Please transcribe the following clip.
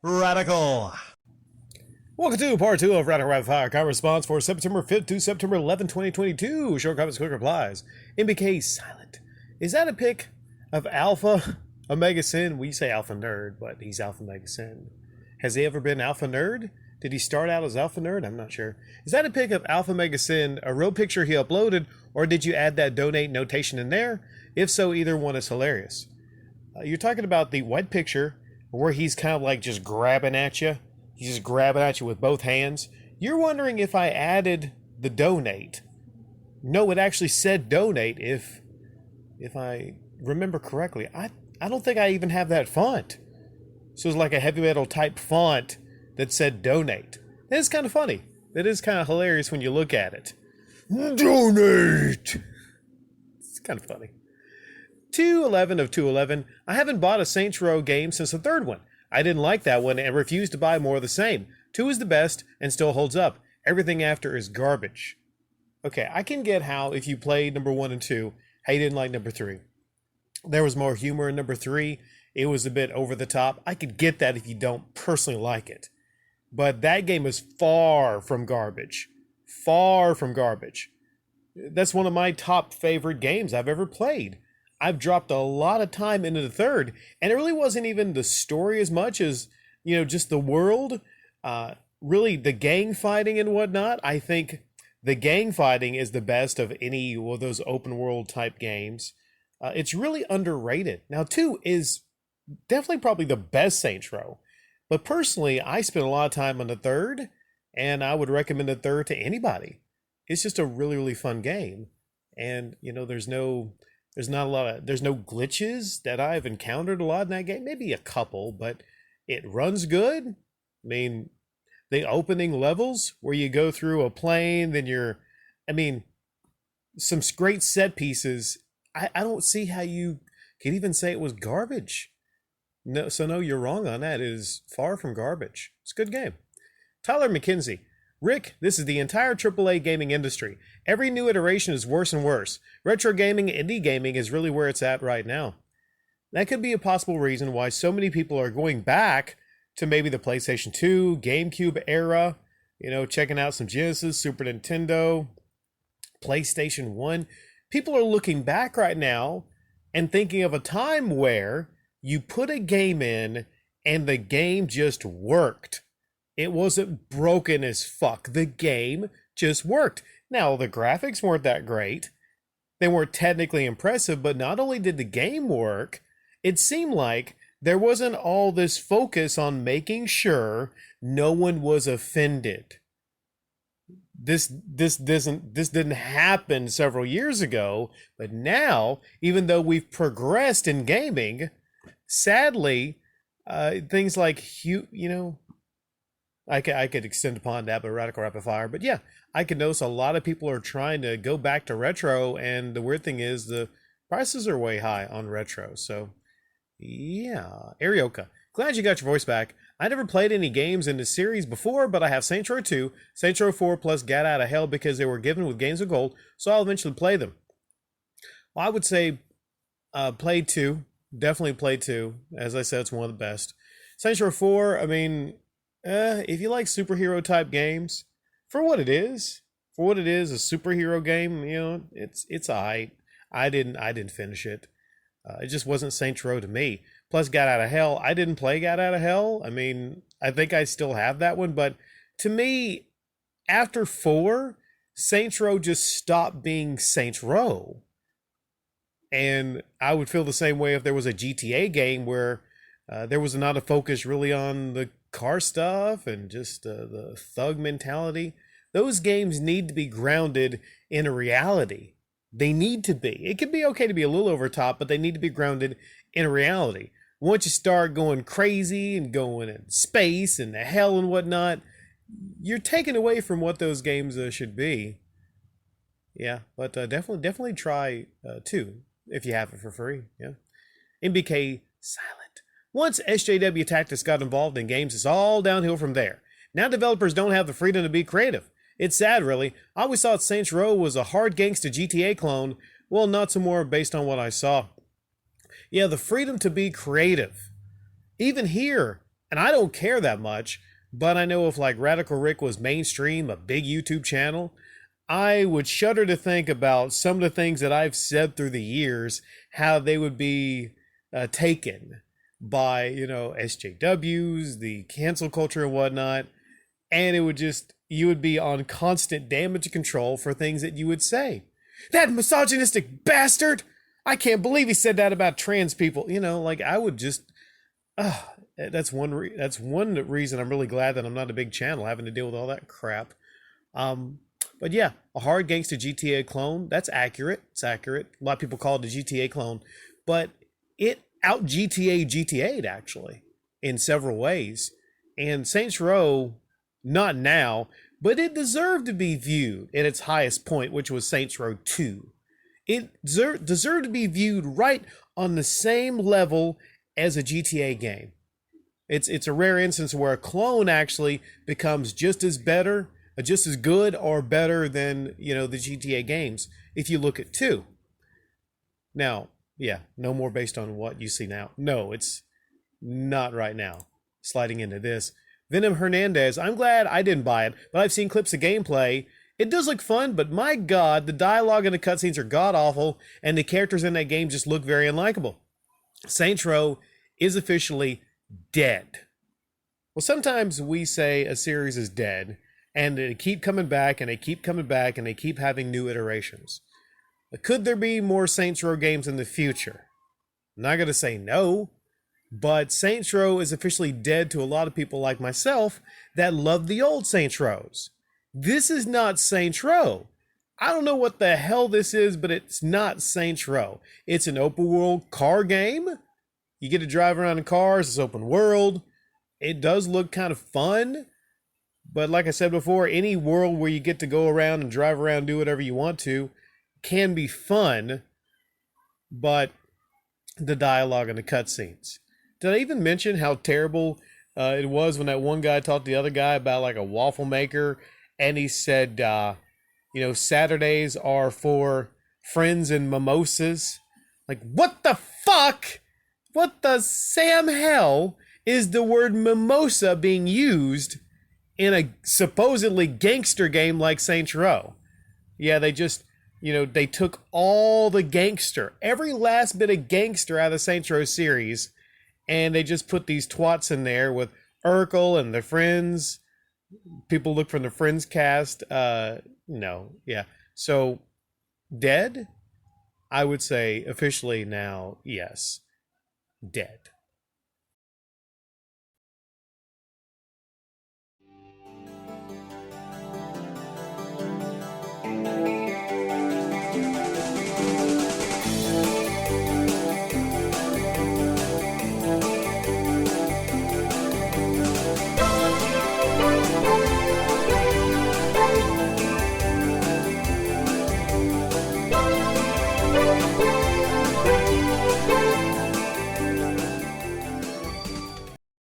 Radical. Welcome to part 2 of Radical Rapid Fire comment response for September 5th to September 11th, 2022. Short comments, quick replies. MBK silent. Is that a pic of Alpha Omega Sin? We say Alpha Nerd, but he's Alpha Omega Sin. Has he ever been Alpha Nerd? Did he start out as Alpha Nerd? I'm not sure. Is that a pic of Alpha Omega Sin, a real picture he uploaded, or did you add that donate notation in there? If so, either one is hilarious. You're talking about the white picture where he's kind of like just grabbing at you. He's just grabbing at you with both hands. You're wondering if I added the donate. No, it actually said donate if I remember correctly. I don't think I even have that font. So it's like a heavy metal type font that said donate. That is kind of funny. That is kind of hilarious when you look at it. Donate! It's kind of funny. 211 of 211. I haven't bought a Saints Row game since the third one. I didn't like that one and refused to buy more of the same. 2 is the best and still holds up. Everything after is garbage. Okay, I can get how if you played number 1 and 2, how you didn't like number 3. There was more humor in number 3. It was a bit over the top. I could get that if you don't personally like it. But that game is far from garbage. Far from garbage. That's one of my top favorite games I've ever played. I've dropped a lot of time into the third, and it really wasn't even the story as much as, just the world, really the gang fighting and whatnot. I think the gang fighting is the best of any of those open world type games. It's really underrated. Now, 2 is definitely probably the best Saints Row, but personally, I spent a lot of time on the third, and I would recommend the third to anybody. It's just a really, really fun game, and there's no glitches that I've encountered a lot in that game. Maybe a couple, but it runs good. I mean, the opening levels where you go through a plane, then some great set pieces. I don't see how you could even say it was garbage. No, you're wrong on that. It is far from garbage. It's a good game. Tyler McKenzie. Rick, this is the entire AAA gaming industry. Every new iteration is worse and worse. Retro gaming, indie gaming is really where it's at right now. That could be a possible reason why so many people are going back to maybe the PlayStation 2, GameCube era, checking out some Genesis, Super Nintendo, PlayStation 1. People are looking back right now and thinking of a time where you put a game in and the game just worked. It wasn't broken as fuck. The game just worked. Now, the graphics weren't that great. They weren't technically impressive, but not only did the game work, it seemed like there wasn't all this focus on making sure no one was offended. This didn't happen several years ago, but now, even though we've progressed in gaming, sadly, things like I could extend upon that, but Radical Rapid Fire. But yeah, I could notice a lot of people are trying to go back to retro, and the weird thing is the prices are way high on retro. So yeah, Arioka, glad you got your voice back. I never played any games in the series before, but I have Saints Row 2, Saints Row 4, plus Gat Out of Hell because they were given with Games of Gold, so I'll eventually play them. Well, I would say play 2, definitely play 2. As I said, it's one of the best. Saints Row 4, if you like superhero type games, for what it is, a superhero game, it's alright. I didn't finish it. It just wasn't Saints Row to me. Plus, Got Out of Hell. I didn't play Got Out of Hell. I think I still have that one, but to me, after 4, Saints Row just stopped being Saints Row. And I would feel the same way if there was a GTA game where there was not a focus really on the car stuff and just the thug mentality. Those games need to be grounded in a reality. They need to be. It could be okay to be a little over top, but they need to be grounded in a reality. Once you start going crazy and going in space and the hell and whatnot, you're taken away from what those games should be. Yeah, but definitely try 2 if you have it for free. Yeah, MBK silent. Once SJW Tactics got involved in games, it's all downhill from there. Now developers don't have the freedom to be creative. It's sad, really. I always thought Saints Row was a hard gangsta GTA clone. Well, not some more based on what I saw. Yeah, the freedom to be creative. Even here, And I don't care that much, but I know if like Radical Rick was mainstream, a big YouTube channel, I would shudder to think about some of the things that I've said through the years, how they would be taken by, SJWs, the cancel culture and whatnot. And it would just, you would be on constant damage control for things that you would say. That misogynistic bastard! I can't believe he said that about trans people. Like I would just, that's one reason I'm really glad that I'm not a big channel having to deal with all that crap. But yeah, a hard gangster GTA clone, that's accurate. It's accurate. A lot of people call it a GTA clone, but it out GTA'd actually in several ways. And Saints Row, not now, but it deserved to be viewed at its highest point, which was Saints Row 2. It deserved to be viewed right on the same level as a GTA game. It's a rare instance where a clone actually becomes just as good or better than, the GTA games if you look at 2. Now, yeah, no more based on what you see now. No, it's not right now. Sliding into this. Venom Hernandez, I'm glad I didn't buy it, but I've seen clips of gameplay. It does look fun, but my god, the dialogue and the cutscenes are god-awful, and the characters in that game just look very unlikable. Saints Row is officially dead. Well, sometimes we say a series is dead, and they keep coming back, and they keep coming back, and they keep having new iterations. Could there be more Saints Row games in the future? I'm not going to say no, but Saints Row is officially dead to a lot of people like myself that love the old Saints Rows. This is not Saints Row. I don't know what the hell this is, but it's not Saints Row. It's an open world car game. You get to drive around in cars. It's open world. It does look kind of fun. But like I said before, any world where you get to go around and drive around and do whatever you want to can be fun. But the dialogue and the cutscenes. Did I even mention how terrible it was when that one guy talked to the other guy about like a waffle maker, and he said, Saturdays are for friends and mimosas. Like, what the fuck? What the Sam hell is the word mimosa being used in a supposedly gangster game like Saints Row? Yeah, they just, they took all the gangster, every last bit of gangster out of the Saints Row series, and they just put these twats in there with Urkel and the Friends. People look from the Friends cast. No, yeah. So, dead? I would say officially now, yes. Dead.